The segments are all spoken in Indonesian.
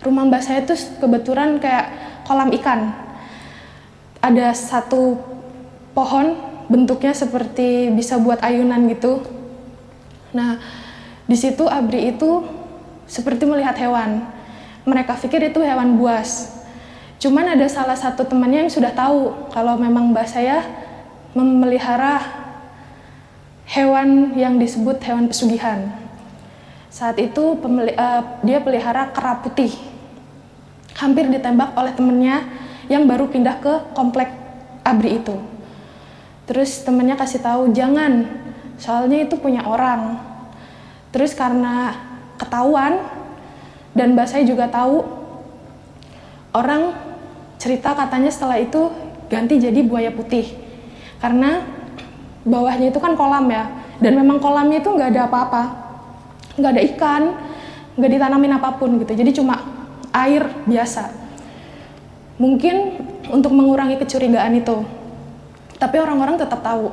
Rumah mbak saya tuh kebetulan kayak kolam ikan. Ada satu pohon bentuknya seperti bisa buat ayunan gitu. Nah, di situ ABRI itu seperti melihat hewan. Mereka pikir itu hewan buas. Cuman ada salah satu temannya yang sudah tahu kalau memang mbak saya memelihara hewan yang disebut hewan pesugihan. Saat itu dia pelihara kera putih. Hampir ditembak oleh temennya yang baru pindah ke komplek ABRI itu. Terus temennya kasih tahu jangan, soalnya itu punya orang. Terus karena ketahuan dan mbak saya juga tahu, orang cerita katanya setelah itu ganti jadi buaya putih. Karena bawahnya itu kan kolam ya, dan memang kolamnya itu nggak ada apa-apa, nggak ada ikan, nggak ditanamin apapun gitu. Jadi cuma air biasa. Mungkin untuk mengurangi kecurigaan itu, tapi orang-orang tetap tahu.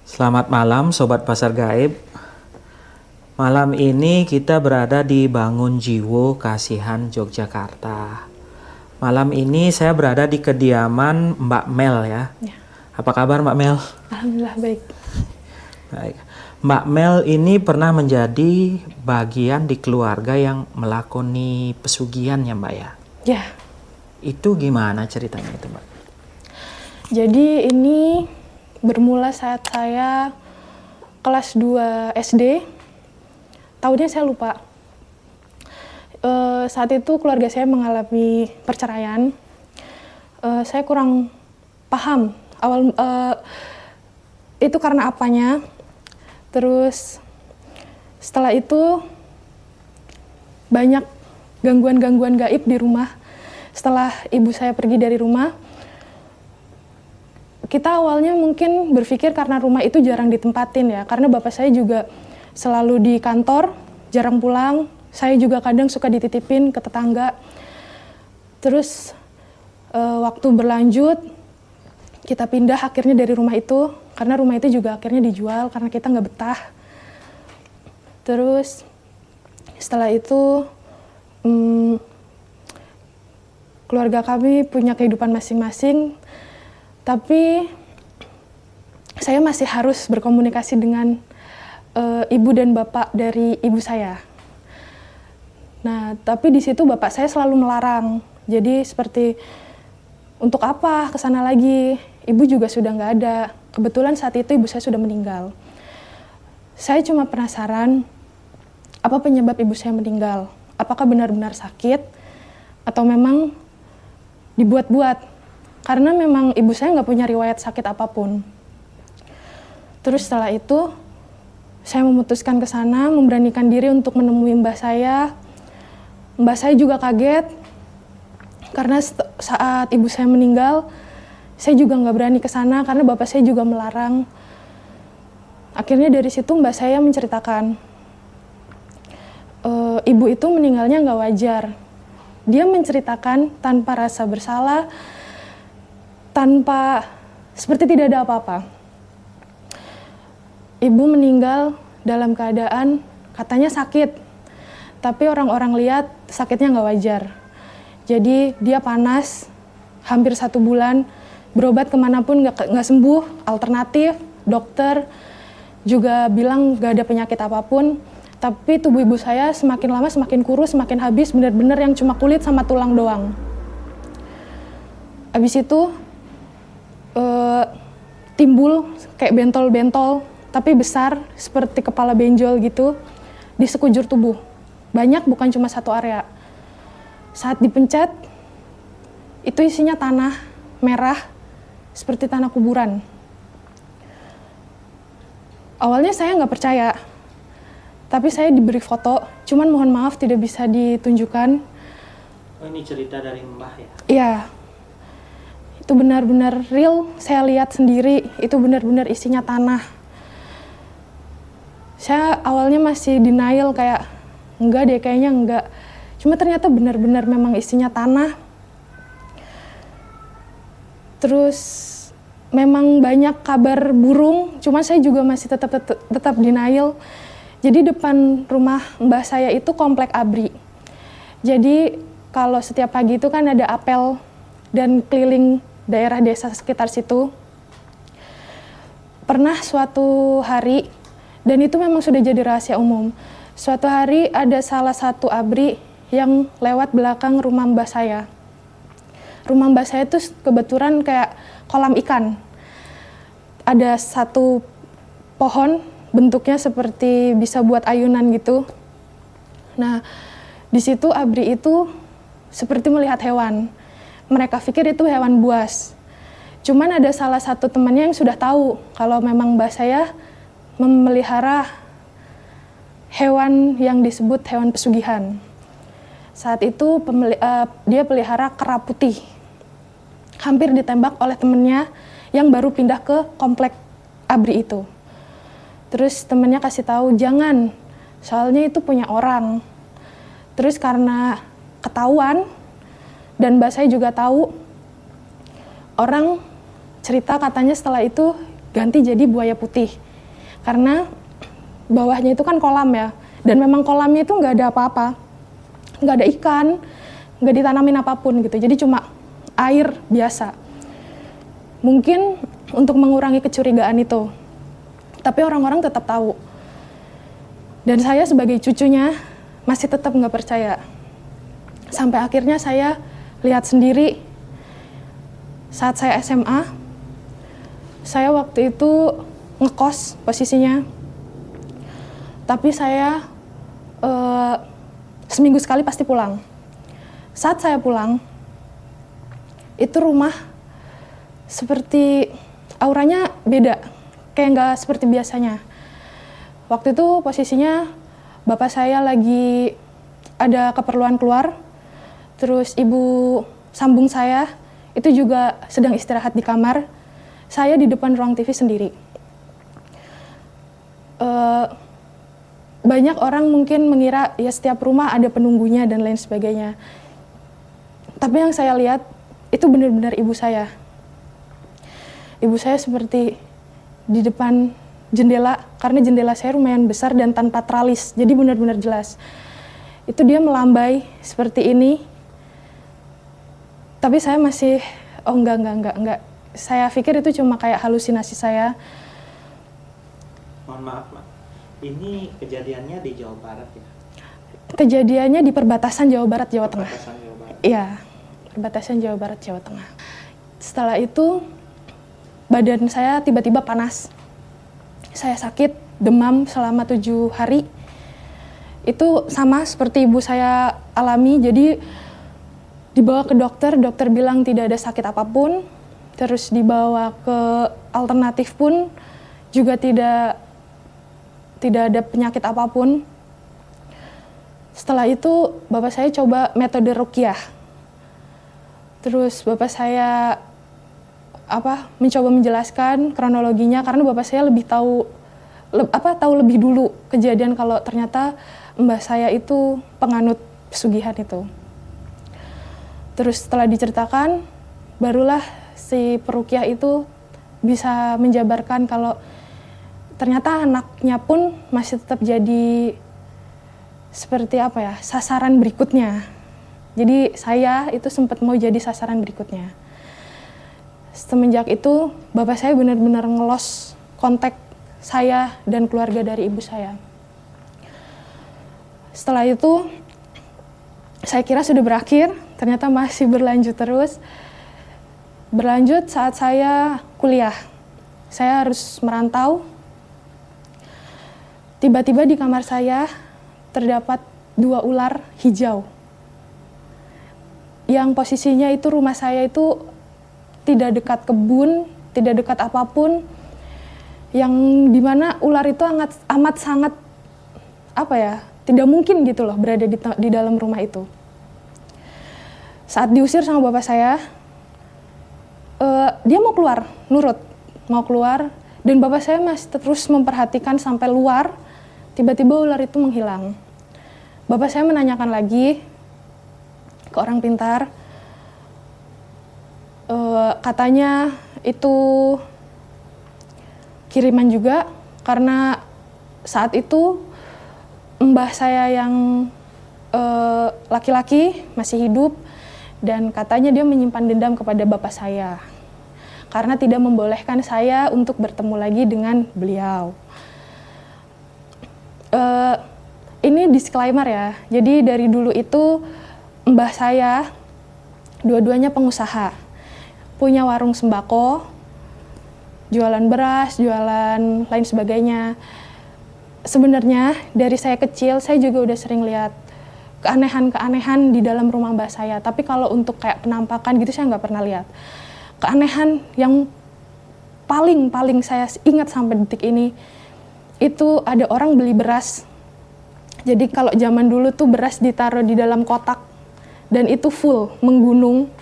Selamat malam Sobat Pasar Gaib. Malam ini kita berada di Bangun Jiwo Kasihan, Yogyakarta. Malam ini saya berada di kediaman Mbak Mel ya. Apa kabar Mbak Mel? Alhamdulillah baik. Baik. Mbak Mel ini pernah menjadi bagian di keluarga yang melakoni pesugihan ya Mbak ya? Ya. Itu gimana ceritanya itu Mbak? Jadi ini bermula saat saya kelas 2 SD. Tahunnya saya lupa. Saat itu keluarga saya mengalami perceraian. Saya kurang paham awal itu karena apanya. Terus setelah itu banyak gangguan-gangguan gaib di rumah. Setelah ibu saya pergi dari rumah, kita awalnya mungkin berpikir karena rumah itu jarang ditempatin ya, karena bapak saya juga selalu di kantor, jarang pulang. Saya juga kadang suka dititipin ke tetangga. Terus waktu berlanjut, kita pindah akhirnya dari rumah itu, karena rumah itu juga akhirnya dijual karena kita nggak betah. Terus setelah itu keluarga kami punya kehidupan masing-masing, tapi saya masih harus berkomunikasi dengan ibu dan bapak dari ibu saya. Nah, tapi di situ bapak saya selalu melarang. Jadi seperti untuk apa kesana lagi? Ibu juga sudah nggak ada. Kebetulan saat itu ibu saya sudah meninggal. Saya cuma penasaran apa penyebab ibu saya meninggal. Apakah benar-benar sakit atau memang dibuat-buat? Karena memang ibu saya nggak punya riwayat sakit apapun. Terus setelah itu saya memutuskan ke sana, memberanikan diri untuk menemui mbah saya. Mbah saya juga kaget, karena saat ibu saya meninggal, saya juga nggak berani ke sana karena bapak saya juga melarang. Akhirnya dari situ mbah saya menceritakan, ibu itu meninggalnya nggak wajar. Dia menceritakan tanpa rasa bersalah, tanpa seperti tidak ada apa-apa. Ibu meninggal dalam keadaan katanya sakit. Tapi orang-orang lihat sakitnya nggak wajar. Jadi dia panas, hampir 1 bulan, berobat kemanapun nggak sembuh, alternatif, dokter juga bilang nggak ada penyakit apapun. Tapi tubuh ibu saya semakin lama semakin kurus, semakin habis, benar-benar yang cuma kulit sama tulang doang. Habis itu timbul kayak bentol-bentol, tapi besar, seperti kepala benjol gitu, di sekujur tubuh. Banyak, bukan cuma satu area. Saat dipencet, itu isinya tanah merah, seperti tanah kuburan. Awalnya saya nggak percaya, tapi saya diberi foto, cuman mohon maaf tidak bisa ditunjukkan. Oh, ini cerita dari Mbah ya? Iya, itu benar-benar real, saya lihat sendiri, itu benar-benar isinya tanah. Saya awalnya masih denial kayak, enggak deh, kayaknya enggak. Cuma ternyata benar-benar memang isinya tanah. Terus memang banyak kabar burung, cuma saya juga masih tetap denial. Jadi depan rumah mbah saya itu komplek ABRI. Jadi kalau setiap pagi itu kan ada apel dan keliling daerah desa sekitar situ. Pernah suatu hari, dan itu memang sudah jadi rahasia umum, suatu hari ada salah satu ABRI yang lewat belakang rumah mbah saya. Rumah mbah saya itu kebetulan kayak kolam ikan. Ada satu pohon, bentuknya seperti bisa buat ayunan gitu. Nah, di situ ABRI itu seperti melihat hewan. Mereka pikir itu hewan buas. Cuman ada salah satu temannya yang sudah tahu kalau memang mbah saya memelihara hewan yang disebut hewan pesugihan. Saat itu dia pelihara kera putih. Hampir ditembak oleh temannya yang baru pindah ke komplek ABRI itu. Terus temannya kasih tahu, jangan, soalnya itu punya orang. Terus karena ketahuan, dan mbak saya juga tahu, orang cerita katanya setelah itu ganti jadi buaya putih. Karena bawahnya itu kan kolam ya, dan memang kolamnya itu nggak ada apa-apa. Nggak ada ikan, nggak ditanamin apapun gitu, jadi cuma air biasa. Mungkin untuk mengurangi kecurigaan itu, tapi orang-orang tetap tahu. Dan saya sebagai cucunya masih tetap nggak percaya. Sampai akhirnya saya lihat sendiri saat saya SMA, saya waktu itu ngekos posisinya, tapi saya seminggu sekali pasti pulang. Saat saya pulang, itu rumah seperti auranya beda, kayak nggak seperti biasanya. Waktu itu posisinya bapak saya lagi ada keperluan keluar, terus ibu sambung saya itu juga sedang istirahat di kamar, saya di depan ruang TV sendiri. Banyak orang mungkin mengira ya setiap rumah ada penunggunya dan lain sebagainya. Tapi yang saya lihat itu benar-benar ibu saya. Ibu saya seperti di depan jendela, karena jendela saya lumayan besar dan tanpa tralis, jadi benar-benar jelas. Itu dia melambai seperti ini. Tapi saya masih, oh enggak. Saya pikir itu cuma kayak halusinasi saya. Mohon maaf, Mak. Ini kejadiannya di Jawa Barat ya? Kejadiannya di perbatasan Jawa Barat, Jawa Tengah. Perbatasan Jawa Barat. Iya, perbatasan Jawa Barat, Jawa Tengah. Setelah itu, badan saya tiba-tiba panas. Saya sakit, demam selama 7 hari. Itu sama seperti ibu saya alami, jadi dibawa ke dokter, dokter bilang tidak ada sakit apapun. Terus dibawa ke alternatif pun juga tidak ada penyakit apapun. Setelah itu bapak saya coba metode ruqyah. Terus bapak saya mencoba menjelaskan kronologinya, karena bapak saya lebih tahu lebih dulu kejadian kalau ternyata mbah saya itu penganut pesugihan itu. Terus setelah diceritakan, barulah si peruqyah itu bisa menjabarkan kalau ternyata anaknya pun masih tetap jadi seperti sasaran berikutnya. Jadi saya itu sempat mau jadi sasaran berikutnya. Semenjak itu bapak saya benar-benar ngelos kontak saya dan keluarga dari ibu saya. Setelah itu saya kira sudah berakhir, ternyata masih berlanjut terus. Berlanjut saat saya kuliah. Saya harus merantau. Tiba-tiba di kamar saya terdapat 2 ular hijau. Yang posisinya itu rumah saya itu tidak dekat kebun, tidak dekat apapun. Yang dimana ular itu amat sangat tidak mungkin gitu loh berada di dalam rumah itu. Saat diusir sama bapak saya, dia mau keluar, mau keluar, dan bapak saya masih terus memperhatikan sampai luar. Tiba-tiba ular itu menghilang. Bapak saya menanyakan lagi, ke orang pintar. Katanya itu kiriman juga, karena saat itu mbah saya yang laki-laki masih hidup, dan katanya dia menyimpan dendam kepada bapak saya karena tidak membolehkan saya untuk bertemu lagi dengan beliau. Ini disclaimer ya, jadi dari dulu itu mbah saya dua-duanya pengusaha, punya warung sembako, jualan beras, jualan lain sebagainya. Sebenarnya dari saya kecil saya juga udah sering lihat keanehan-keanehan di dalam rumah mbah saya, tapi kalau untuk kayak penampakan gitu saya nggak pernah lihat. Keanehan yang paling saya ingat sampai detik ini, itu ada orang beli beras. Jadi kalau zaman dulu tuh beras ditaruh di dalam kotak, dan itu full, menggunung.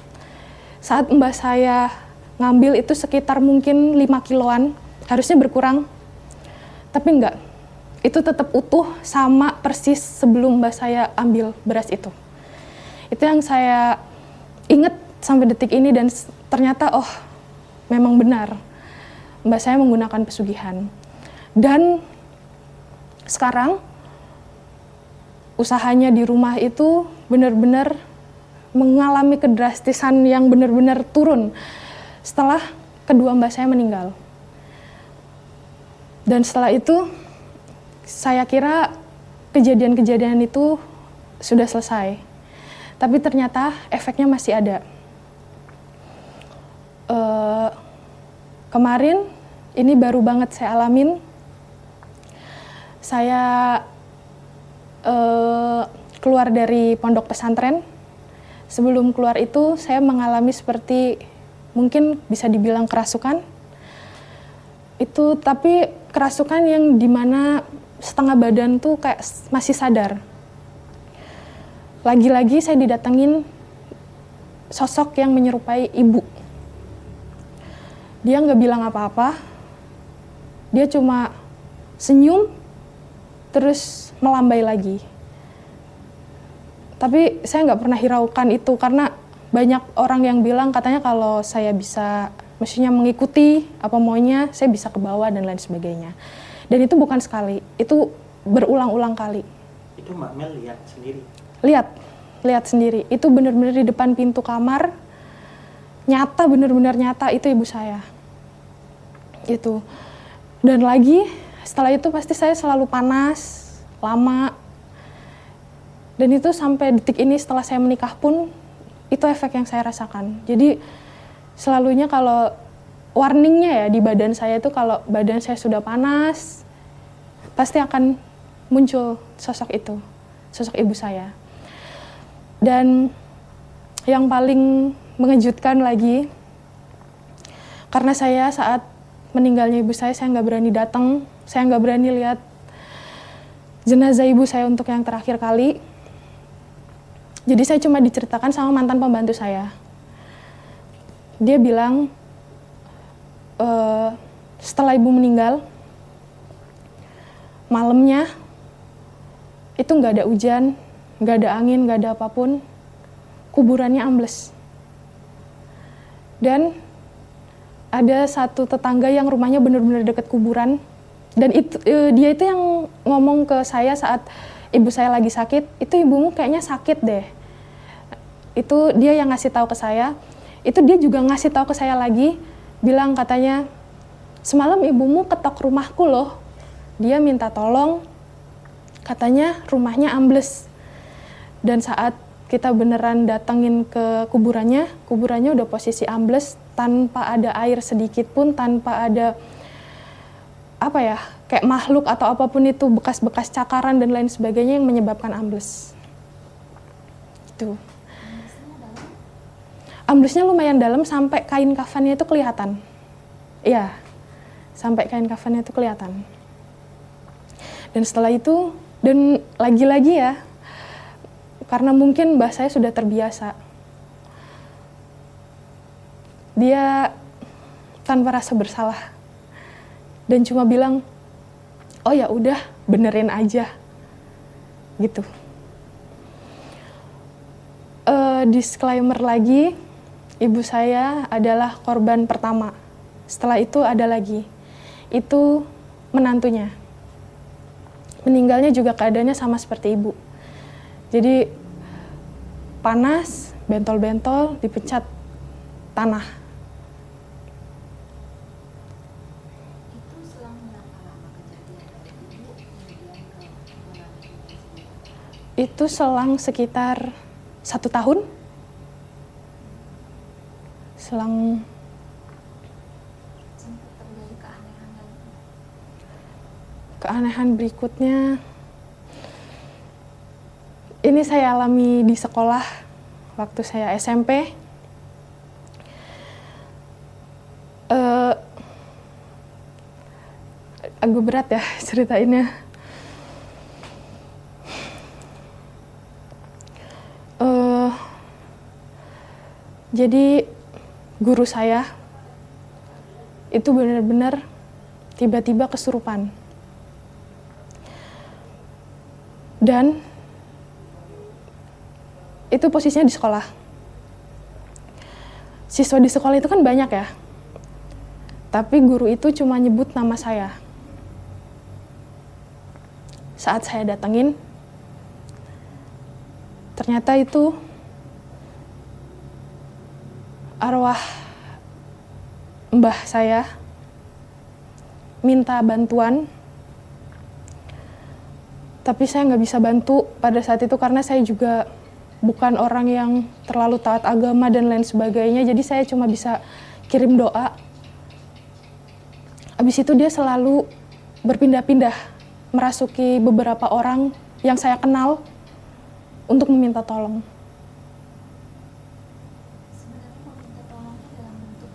Saat mbah saya ngambil itu sekitar mungkin 5 kiloan, harusnya berkurang, tapi enggak. Itu tetap utuh sama persis sebelum mbah saya ambil beras itu. Itu yang saya ingat sampai detik ini, dan ternyata oh memang benar mbah saya menggunakan pesugihan. Dan sekarang usahanya di rumah itu benar-benar mengalami kedrastisan yang benar-benar turun setelah kedua mbah saya meninggal. Dan setelah itu saya kira kejadian-kejadian itu sudah selesai, tapi ternyata efeknya masih ada. Kemarin, ini baru banget saya alamin, saya keluar dari pondok pesantren. Sebelum keluar itu saya mengalami seperti mungkin bisa dibilang kerasukan. Itu tapi kerasukan yang dimana setengah badan tuh kayak masih sadar. Lagi-lagi saya didatengin sosok yang menyerupai ibu. Dia nggak bilang apa-apa, dia cuma senyum terus melambai lagi. Tapi saya nggak pernah hiraukan itu, karena banyak orang yang bilang katanya kalau saya bisa, mestinya mengikuti apa maunya, saya bisa ke bawah dan lain sebagainya. Dan itu bukan sekali, itu berulang-ulang kali. Itu Mbak Mel lihat sendiri? Lihat sendiri. Itu benar-benar di depan pintu kamar, nyata, benar-benar nyata, itu ibu saya. Itu. Dan lagi, setelah itu pasti saya selalu panas, lama. Dan itu sampai detik ini setelah saya menikah pun, itu efek yang saya rasakan. Jadi selalunya kalau warningnya ya di badan saya itu, kalau badan saya sudah panas, pasti akan muncul sosok itu, sosok ibu saya. Dan yang paling mengejutkan lagi, karena saya saat meninggalnya ibu saya nggak berani datang, saya nggak berani lihat jenazah ibu saya untuk yang terakhir kali. Jadi saya cuma diceritakan sama mantan pembantu saya. Dia bilang, setelah ibu meninggal, malamnya itu nggak ada hujan, nggak ada angin, nggak ada apapun, kuburannya ambles. Dan ada satu tetangga yang rumahnya benar-benar dekat kuburan, dan itu dia itu yang ngomong ke saya saat ibu saya lagi sakit, itu ibumu kayaknya sakit deh. Itu dia yang ngasih tahu ke saya. Itu dia juga ngasih tahu ke saya lagi, bilang katanya, semalam ibumu ketok rumahku loh. Dia minta tolong, katanya rumahnya ambles. Dan saat kita beneran datengin ke kuburannya udah posisi ambles, tanpa ada air sedikit pun, tanpa ada apa ya, kayak makhluk atau apapun itu, bekas-bekas cakaran dan lain sebagainya yang menyebabkan ambles. Itu. Amblesnya lumayan dalam sampai kain kafannya itu kelihatan. Iya, sampai kain kafannya itu kelihatan. Dan setelah itu, dan lagi-lagi ya, karena mungkin mbah saya sudah terbiasa. Dia tanpa rasa bersalah. Dan cuma bilang, oh ya udah, benerin aja. Gitu. Disclaimer lagi, ibu saya adalah korban pertama. Setelah itu ada lagi, itu menantunya. Meninggalnya juga keadaannya sama seperti ibu. Jadi panas, bentol-bentol, dipecat tanah. Itu selang berapa lama kejadian dari ibu kemudian ke menantu sendiri? Itu selang sekitar 1 tahun. Selang Sempat terjadi keanehan lagi. keanehan berikutnya, ini saya alami di sekolah waktu saya SMP. Agak berat ya ceritainnya. Jadi guru saya itu benar-benar tiba-tiba kesurupan. Dan itu posisinya di sekolah. Siswa di sekolah itu kan banyak ya. Tapi guru itu cuma nyebut nama saya. Saat saya datengin, ternyata itu arwah mbah saya minta bantuan. Tapi saya nggak bisa bantu pada saat itu karena saya juga bukan orang yang terlalu taat agama dan lain sebagainya. Jadi saya cuma bisa kirim doa. Habis itu dia selalu berpindah-pindah merasuki beberapa orang yang saya kenal untuk meminta tolong. Sebenarnya meminta tolongnya dalam bentuk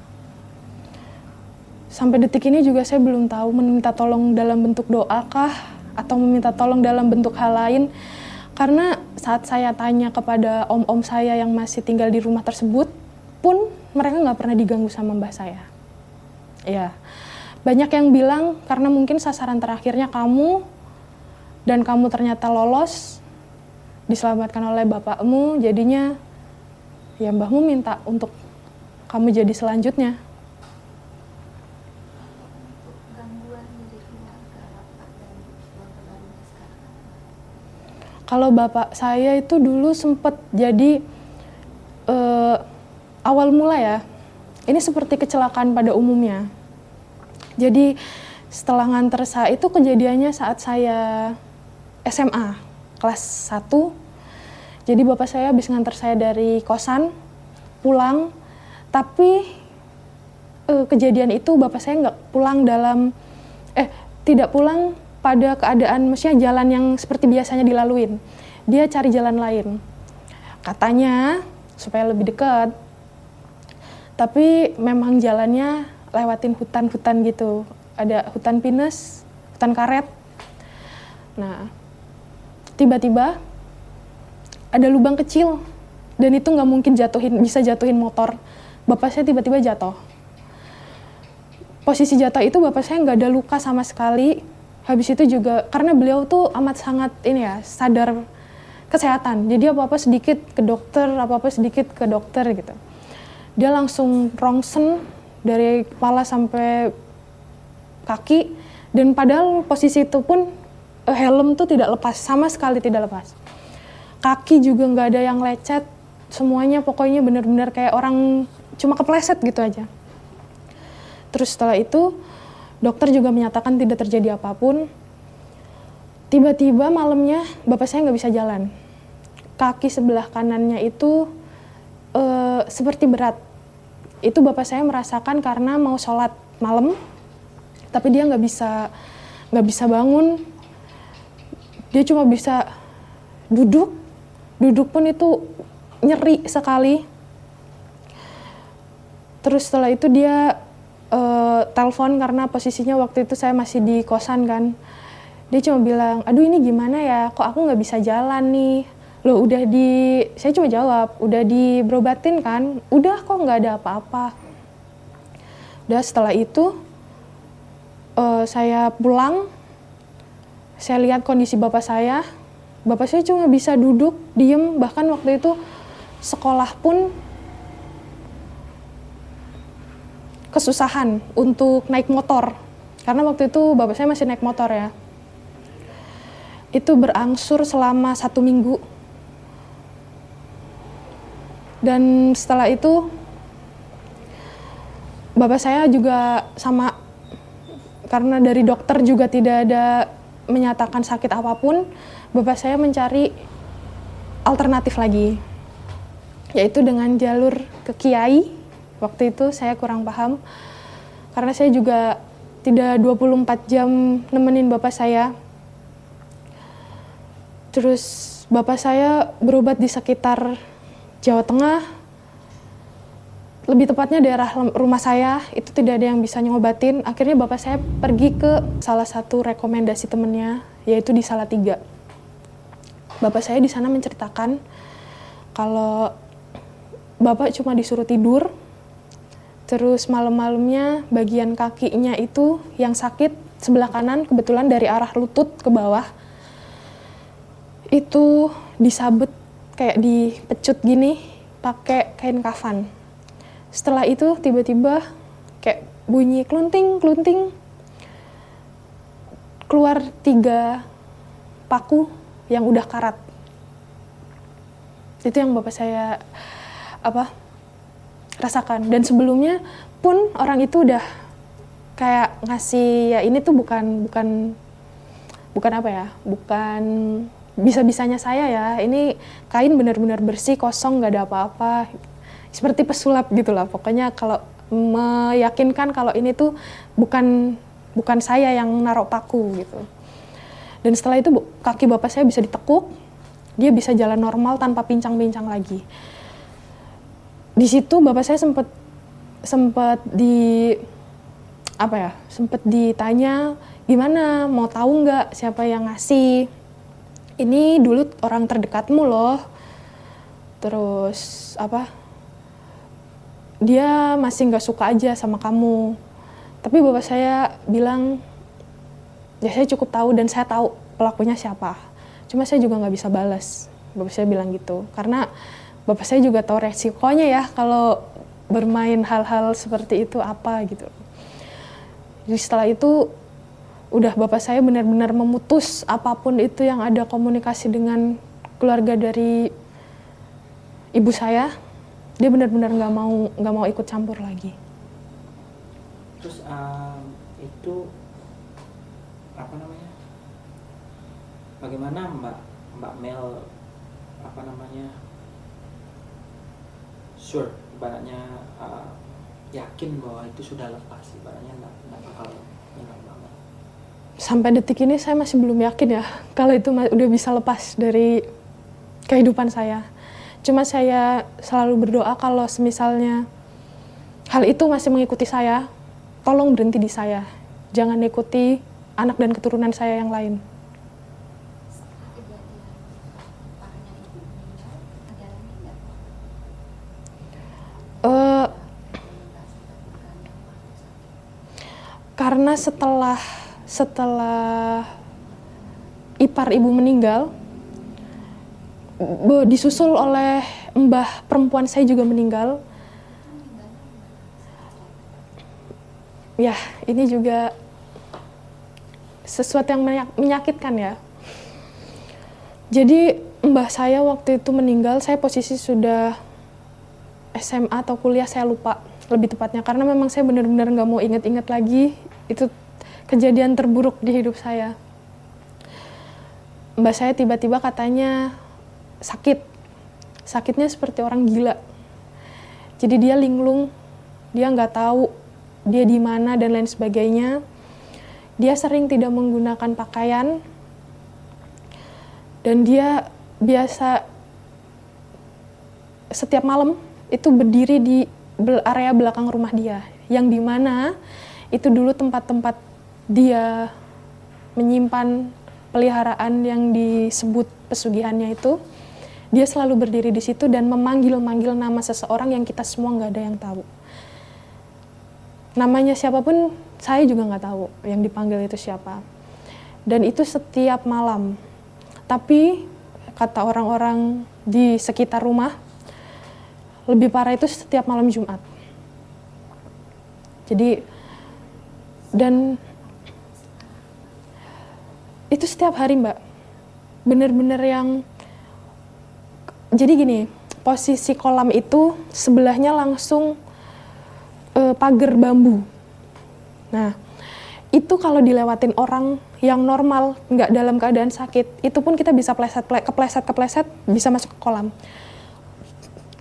Sampai detik ini juga saya belum tahu meminta tolong dalam bentuk doa kah atau meminta tolong dalam bentuk hal lain. Karena saat saya tanya kepada om-om saya yang masih tinggal di rumah tersebut pun mereka nggak pernah diganggu sama mbah saya. Ya, banyak yang bilang karena mungkin sasaran terakhirnya kamu dan kamu ternyata lolos, diselamatkan oleh bapakmu, jadinya ya mbahmu minta untuk kamu jadi selanjutnya. untuk gangguan dari keluarga bapak dan keluarga barunya sekarang. Kalau bapak saya itu dulu sempat jadi awal mula ya, ini seperti kecelakaan pada umumnya. Jadi setelah nganter saya itu kejadiannya saat saya SMA kelas 1. Jadi bapak saya habis nganter saya dari kosan pulang, tapi kejadian itu bapak saya nggak pulang tidak pulang pada keadaan maksudnya jalan yang seperti biasanya dilaluin. Dia cari jalan lain. Katanya supaya lebih dekat. Tapi memang jalannya lewatin hutan-hutan gitu. Ada hutan pinus, hutan karet. Nah, tiba-tiba ada lubang kecil dan itu nggak mungkin bisa jatuhin motor. Bapak saya tiba-tiba jatuh. Posisi jatuh itu bapak saya nggak ada luka sama sekali. Habis itu juga karena beliau tuh amat sangat sadar kesehatan. Jadi apa-apa sedikit ke dokter, apa-apa sedikit ke dokter gitu. Dia langsung rongsen dari kepala sampai kaki dan padahal posisi itu pun helm tuh tidak lepas, sama sekali tidak lepas. Kaki juga nggak ada yang lecet, semuanya pokoknya benar-benar kayak orang cuma kepleset gitu aja. Terus setelah itu dokter juga menyatakan tidak terjadi apapun. Tiba-tiba malamnya bapak saya nggak bisa jalan. Kaki sebelah kanannya itu seperti berat. Itu bapak saya merasakan karena mau sholat malam, tapi dia nggak bisa bangun. Dia cuma bisa duduk pun itu nyeri sekali. Terus setelah itu dia telepon karena posisinya waktu itu saya masih di kosan kan. Dia cuma bilang, aduh ini gimana ya, kok aku nggak bisa jalan nih. Loh saya cuma jawab, udah berobatin kan? Udah kok nggak ada apa-apa. Udah setelah itu saya pulang, saya lihat kondisi bapak saya cuma bisa duduk, diem, bahkan waktu itu sekolah pun kesusahan untuk naik motor. Karena waktu itu bapak saya masih naik motor ya. Itu berangsur selama 1 minggu. Dan setelah itu bapak saya juga sama, karena dari dokter juga tidak ada menyatakan sakit apapun, bapak saya mencari alternatif lagi, yaitu dengan jalur ke kiai. Waktu itu saya kurang paham, karena saya juga tidak 24 jam nemenin bapak saya. Terus bapak saya berobat di sekitar Jawa Tengah, lebih tepatnya daerah rumah saya, itu tidak ada yang bisa ngobatin. Akhirnya bapak saya pergi ke salah satu rekomendasi temennya, yaitu di Salatiga. Bapak saya di sana menceritakan kalau bapak cuma disuruh tidur, terus malam-malamnya bagian kakinya itu yang sakit sebelah kanan, kebetulan dari arah lutut ke bawah, itu disabet kayak dipecut gini pakai kain kafan. Setelah itu tiba-tiba kayak bunyi klunting-klunting, keluar 3 paku yang udah karat. Itu yang bapak saya rasakan. Dan sebelumnya pun orang itu udah kayak ngasih, ya ini tuh bukan bisa-bisanya saya ya, ini kain benar-benar bersih, kosong, nggak ada apa-apa, seperti pesulap gitu lah. Pokoknya kalau meyakinkan kalau ini tuh bukan saya yang naruh paku gitu. Dan setelah itu kaki bapak saya bisa ditekuk, dia bisa jalan normal tanpa pincang-pincang lagi. Di situ bapak saya sempat ditanya, gimana, mau tahu nggak siapa yang ngasih? Ini dulu orang terdekatmu loh. Terus dia masih nggak suka aja sama kamu. Tapi bapak saya bilang, ya saya cukup tahu dan saya tahu pelakunya siapa. Cuma saya juga nggak bisa balas. Bapak saya bilang gitu. Karena bapak saya juga tahu resikonya ya kalau bermain hal-hal seperti itu apa gitu. Jadi setelah itu udah bapak saya benar-benar memutus apapun itu yang ada komunikasi dengan keluarga dari ibu saya. Dia benar-benar nggak mau ikut campur lagi. Terus itu bagaimana Mbak Mel sure, ibaratnya yakin bahwa itu sudah lepas, ibaratnya nggak bakal hilang banget. Sampai detik ini saya masih belum yakin ya kalau itu udah bisa lepas dari kehidupan saya. Cuma saya selalu berdoa kalau semisalnya hal itu masih mengikuti saya, tolong berhenti di saya. Jangan ikuti anak dan keturunan saya yang lain. Karena setelah ipar ibu meninggal, disusul oleh mbah perempuan saya juga meninggal. Ya, ini juga sesuatu yang menyakitkan ya. Jadi mbah saya waktu itu meninggal, saya posisi sudah SMA atau kuliah, saya lupa lebih tepatnya. Karena memang saya benar-benar nggak mau ingat-ingat lagi, itu kejadian terburuk di hidup saya. Mbah saya tiba-tiba katanya sakitnya seperti orang gila. Jadi dia linglung, dia nggak tahu dia di mana dan lain sebagainya. Dia sering tidak menggunakan pakaian dan dia biasa setiap malam itu berdiri di area belakang rumah dia, yang di mana itu dulu tempat-tempat dia menyimpan peliharaan yang disebut pesugihannya itu. Dia selalu berdiri di situ dan memanggil-manggil nama seseorang yang kita semua nggak ada yang tahu. Namanya siapapun saya juga nggak tahu yang dipanggil itu siapa. Dan itu setiap malam. Tapi kata orang-orang di sekitar rumah, lebih parah itu setiap malam Jumat. Jadi, dan itu setiap hari Mbak. Bener-bener yang, jadi gini, posisi kolam itu sebelahnya langsung pagar bambu. Nah, itu kalau dilewatin orang yang normal, nggak dalam keadaan sakit, itu pun kita bisa kepleset, bisa masuk ke kolam.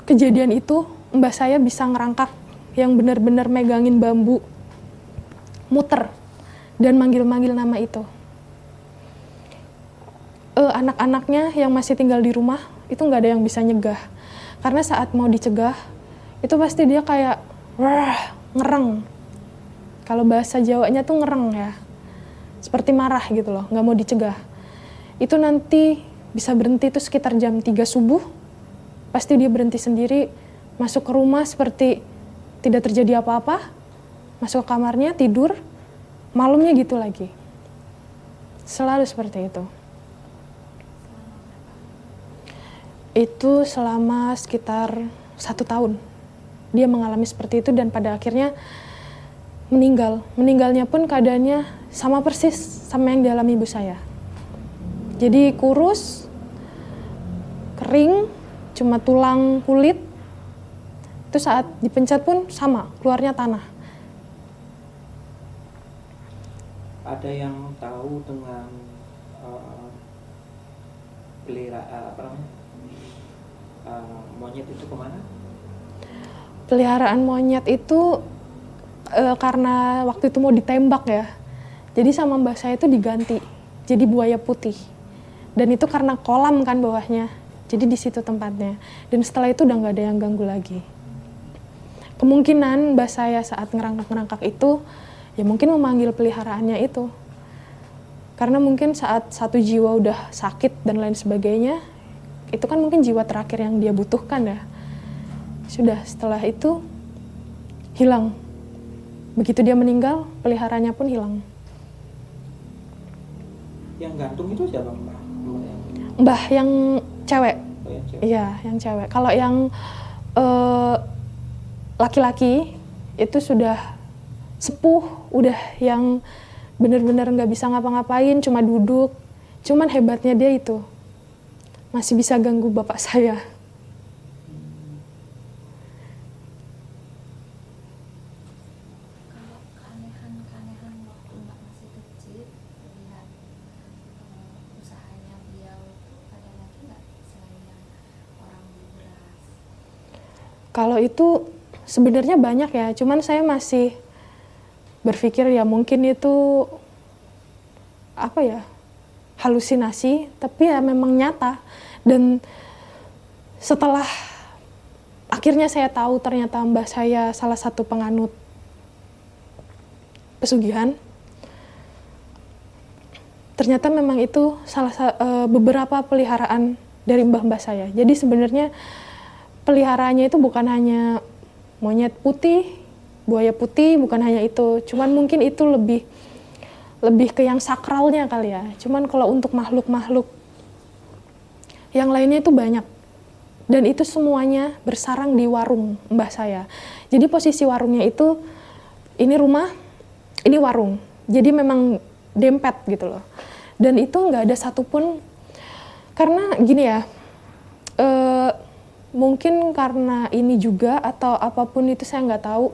Kejadian itu, mbah saya bisa ngerangkak yang benar-benar megangin bambu, muter, dan manggil-manggil nama itu. Anak-anaknya yang masih tinggal di rumah, itu nggak ada yang bisa nyegah. Karena saat mau dicegah, itu pasti dia kayak, wah, ngereng. Kalau bahasa Jawanya tuh ngereng ya. Seperti marah gitu loh, nggak mau dicegah. Itu nanti bisa berhenti itu sekitar jam 3 subuh. Pasti dia berhenti sendiri, masuk ke rumah seperti tidak terjadi apa-apa. Masuk ke kamarnya, tidur, malamnya gitu lagi. Selalu seperti itu. Itu selama sekitar 1 tahun. Dia mengalami seperti itu dan pada akhirnya meninggal. Meninggalnya pun keadaannya sama persis sama yang dialami ibu saya. Jadi kurus, kering, cuma tulang kulit. Itu saat dipencet pun sama, keluarnya tanah. Ada yang tahu dengan monyet itu kemana? Peliharaan monyet itu karena waktu itu mau ditembak ya. Jadi sama mbah saya itu diganti, jadi buaya putih. Dan itu karena kolam kan bawahnya, jadi di situ tempatnya. Dan setelah itu udah nggak ada yang ganggu lagi. Kemungkinan mbah saya saat ngerangkak-ngerangkak itu, ya mungkin memanggil peliharaannya itu. Karena mungkin saat satu jiwa udah sakit dan lain sebagainya, itu kan mungkin jiwa terakhir yang dia butuhkan ya. Sudah setelah itu hilang. Begitu dia meninggal, peliharaannya pun hilang. Yang gantung itu siapa Mbak? Mbah yang cewek. Oh, yang cewek. Iya, yang cewek. Kalau yang laki-laki itu sudah sepuh, udah yang benar-benar nggak bisa ngapa-ngapain, cuma duduk. Cuman hebatnya dia itu masih bisa ganggu bapak saya. Kalau keanehan-keanehan waktu Mbak masih kecil, melihat usahanya beliau itu ada lagi nggak selain yang orang beli beras? Kalau itu sebenarnya banyak ya, cuman saya masih berpikir ya mungkin itu apa ya, halusinasi, tapi ya memang nyata. Dan setelah akhirnya saya tahu ternyata mbah saya salah satu penganut pesugihan, ternyata memang itu beberapa peliharaan dari mbah-mbah saya. Jadi sebenarnya peliharaannya itu bukan hanya monyet putih, buaya putih, bukan hanya itu. Cuman mungkin itu lebih ke yang sakralnya kali ya. Cuman kalau untuk makhluk-makhluk yang lainnya itu banyak. Dan itu semuanya bersarang di warung mbah saya. Jadi posisi warungnya itu, ini rumah, ini warung. Jadi memang dempet gitu loh. Dan itu nggak ada satupun, karena gini ya, mungkin karena ini juga atau apapun itu saya nggak tahu,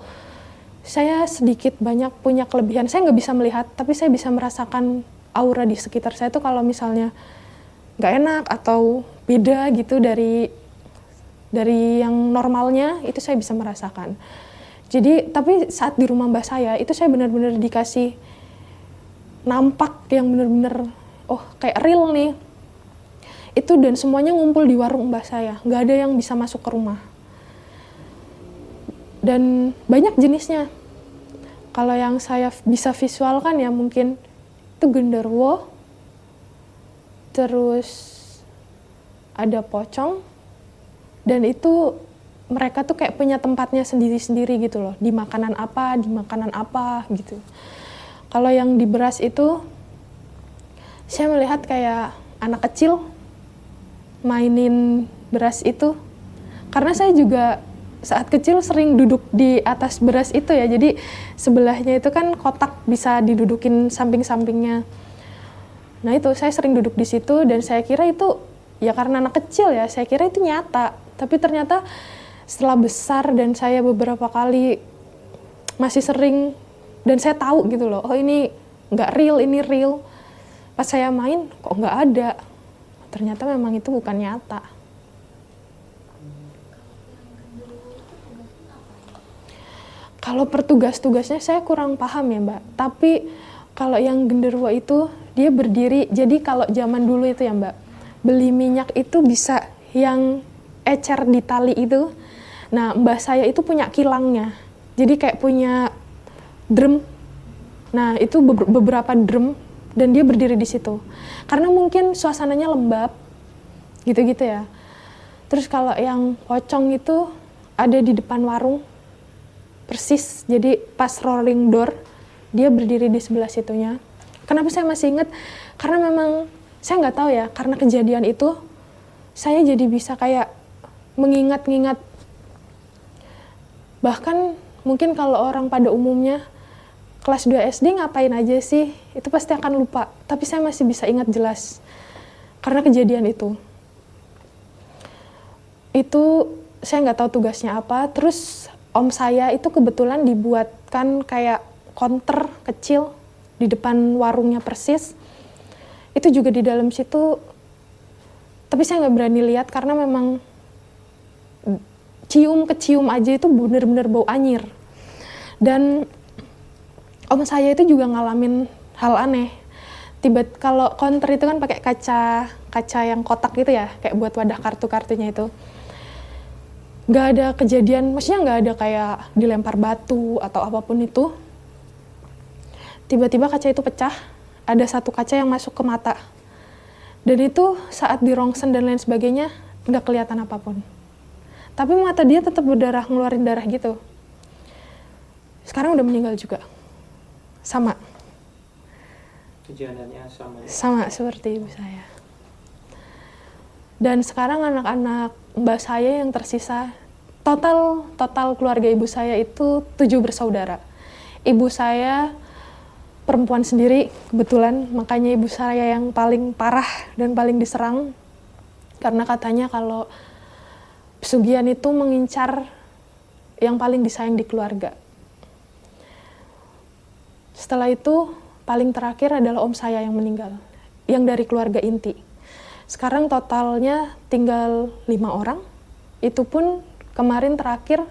saya sedikit banyak punya kelebihan. Saya nggak bisa melihat, tapi saya bisa merasakan aura di sekitar saya tuh kalau misalnya nggak enak atau beda gitu dari yang normalnya, itu saya bisa merasakan. Jadi, tapi saat di rumah mbah saya, itu saya benar-benar dikasih nampak yang benar-benar, oh kayak real nih. Itu dan semuanya ngumpul di warung mbah saya, nggak ada yang bisa masuk ke rumah. Dan banyak jenisnya. Kalau yang saya bisa visualkan ya mungkin itu genderuwo, terus ada pocong, dan itu mereka tuh kayak punya tempatnya sendiri-sendiri gitu loh, di makanan apa gitu. Kalau yang di beras itu, saya melihat kayak anak kecil mainin beras itu, karena saya juga saat kecil sering duduk di atas beras itu ya, jadi sebelahnya itu kan kotak bisa didudukin samping-sampingnya. Nah itu saya sering duduk di situ dan saya kira itu ya karena anak kecil ya, saya kira itu nyata. Tapi ternyata setelah besar dan saya beberapa kali masih sering dan saya tahu gitu loh, oh ini nggak real, ini real. Pas saya main kok nggak ada, ternyata memang itu bukan nyata. Kalau pertugas-tugasnya saya kurang paham ya Mbak, tapi kalau yang genderuwo itu dia berdiri, jadi kalau zaman dulu itu ya Mbak, beli minyak itu bisa yang ecer di tali itu. Nah mbah saya itu punya kilangnya, jadi kayak punya drum. Nah itu beberapa drum dan dia berdiri di situ. Karena mungkin suasananya lembab, gitu-gitu ya. Terus kalau yang pocong itu ada di depan warung, persis. Jadi pas rolling door, dia berdiri di sebelah situnya. Kenapa saya masih ingat? Karena memang saya nggak tahu ya, karena kejadian itu saya jadi bisa kayak mengingat-ingat. Bahkan mungkin kalau orang pada umumnya kelas 2 SD ngapain aja sih, itu pasti akan lupa. Tapi saya masih bisa ingat jelas karena kejadian itu. Itu saya nggak tahu tugasnya apa. Terus om saya itu kebetulan dibuatkan kayak konter kecil di depan warungnya persis. Itu juga di dalam situ, tapi saya nggak berani lihat karena memang kecium aja itu bener-bener bau anyir. Dan om saya itu juga ngalamin hal aneh. Kalau konter itu kan pakai kaca yang kotak gitu ya, kayak buat wadah kartu-kartunya itu. Nggak ada kejadian, maksudnya nggak ada kayak dilempar batu atau apapun itu. Tiba-tiba kaca itu pecah, ada satu kaca yang masuk ke mata. Dan itu saat dirongsen dan lain sebagainya, nggak kelihatan apapun. Tapi mata dia tetap berdarah, ngeluarin darah gitu. Sekarang udah meninggal juga. Sama. Kejadiannya sama ya? Sama seperti ibu saya. Dan sekarang anak-anak mbak saya yang tersisa, total keluarga ibu saya itu 7 bersaudara. Ibu saya perempuan sendiri kebetulan, makanya ibu saya yang paling parah dan paling diserang. Karena katanya kalau pesugihan itu mengincar yang paling disayang di keluarga. Setelah itu paling terakhir adalah om saya yang meninggal, yang dari keluarga inti. Sekarang totalnya tinggal 5 orang. Itu pun kemarin terakhir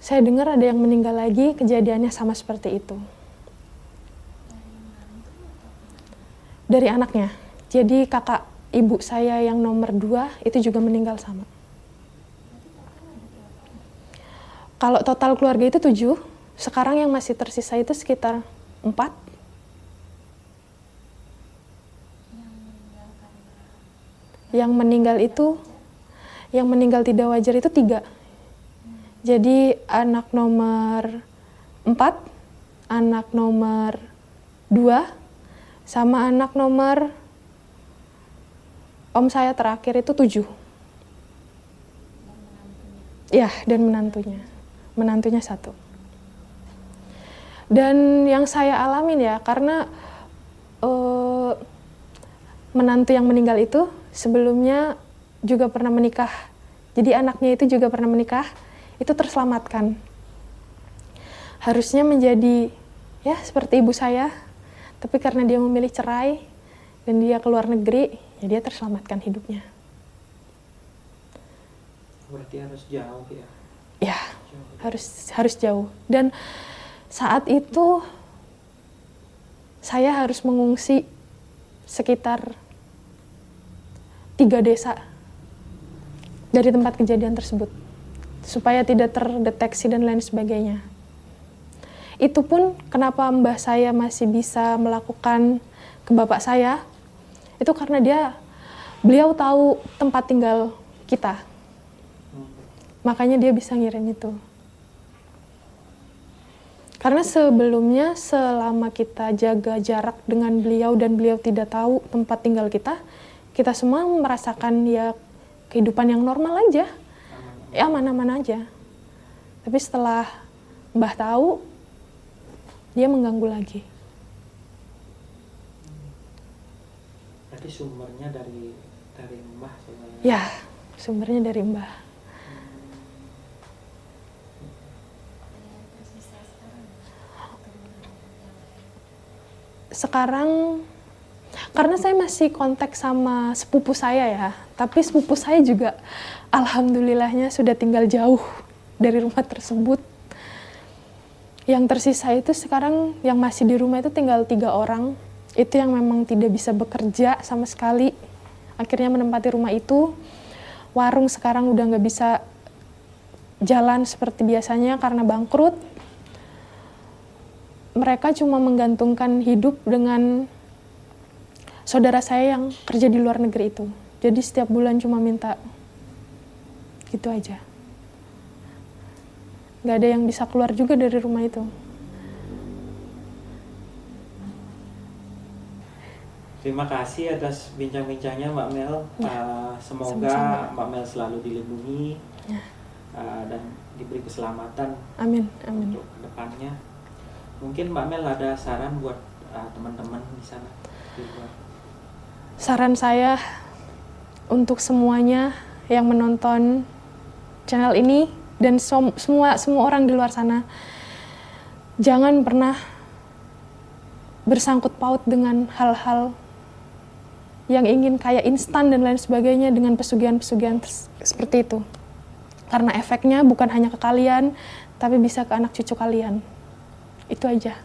saya dengar ada yang meninggal lagi, kejadiannya sama seperti itu. Dari anaknya. Jadi kakak ibu saya yang nomor 2 itu juga meninggal sama. Kalau total keluarga itu 7, sekarang yang masih tersisa itu sekitar 4. Yang meninggal tidak wajar itu 3. Jadi anak nomor 4, anak nomor 2, sama anak nomor om saya terakhir itu 7. Ya, dan menantunya. Menantunya 1. Dan yang saya alamin ya, karena menantu yang meninggal itu sebelumnya juga pernah menikah. Jadi anaknya itu juga pernah menikah, itu terselamatkan. Harusnya menjadi ya seperti ibu saya, tapi karena dia memilih cerai dan dia keluar negeri, ya dia terselamatkan hidupnya. Berarti harus jauh ya? Ya, harus jauh. Dan saat itu saya harus mengungsi sekitar 3 desa dari tempat kejadian tersebut supaya tidak terdeteksi dan lain sebagainya. Itu pun kenapa mbah saya masih bisa melakukan ke bapak saya, itu karena beliau tahu tempat tinggal kita. Makanya dia bisa ngirim itu. Karena sebelumnya selama kita jaga jarak dengan beliau dan beliau tidak tahu tempat tinggal kita, kita semua merasakan ya kehidupan yang normal aja. ya aman-aman aja. Tapi setelah Mbah tahu, dia mengganggu lagi. Berarti sumbernya dari Mbah sebenarnya? Ya, sumbernya dari Mbah. Sekarang karena saya masih kontak sama sepupu saya ya, tapi sepupu saya juga alhamdulillahnya sudah tinggal jauh dari rumah tersebut. Yang tersisa itu sekarang yang masih di rumah itu tinggal 3 orang. Itu yang memang tidak bisa bekerja sama sekali. Akhirnya menempati rumah itu. Warung sekarang udah nggak bisa jalan seperti biasanya karena bangkrut. Mereka cuma menggantungkan hidup dengan saudara saya yang kerja di luar negeri itu. Jadi setiap bulan cuma minta gitu aja. Nggak ada yang bisa keluar juga dari rumah itu. Terima kasih atas bincang-bincangnya Mbak Mel. Semoga sama-sama. Mbak Mel selalu dilindungi Ya. Dan diberi keselamatan Amin, amin. untuk kedepannya. Mungkin Mbak Mel ada saran buat teman-teman di sana di luar. Saran saya untuk semuanya yang menonton channel ini dan semua orang di luar sana, jangan pernah bersangkut paut dengan hal-hal yang ingin kayak instan dan lain sebagainya dengan pesugihan-pesugihan seperti itu. Karena efeknya bukan hanya ke kalian, tapi bisa ke anak cucu kalian. Itu aja.